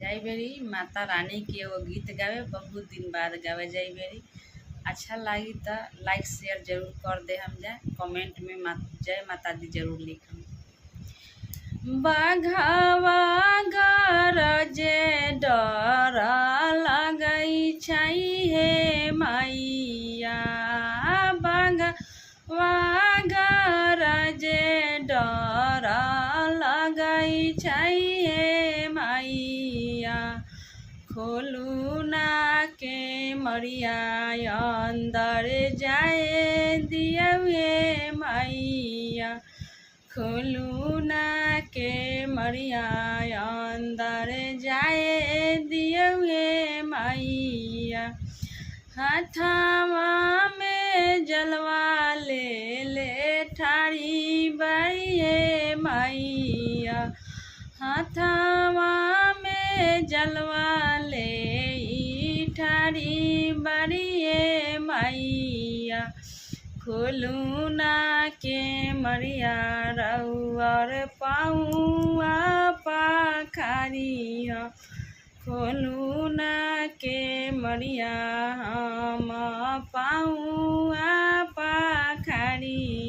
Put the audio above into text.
जाई बेरी माता रानी के एगो गीत गावे, बहुत दिन बाद गावे जाई बेरी। अच्छा लगी तो लाइक शेयर जरूर कर दे हम जाए, कमेंट में जय माता दी जरूर लिखम। बाघावा गरजे डर लगई छै हे मैया, बाघावा गरजे डर लगई छै हे मैया, खोलू ना के मरिया अंदर जाए दिया हे मैया, खोलू ना के मरिया अंदर जाए दिया हे मैया, हाथवा में जलवा ले ले ठाड़ी बाई हे मैया, हाथवा में जलवा ले ठाड़ी बारी हे मैया, खोलू ना के मरिया रउर पाऊआ पाखारिया, खोलू ना के मरिया हम पाऊआ पाखारिया।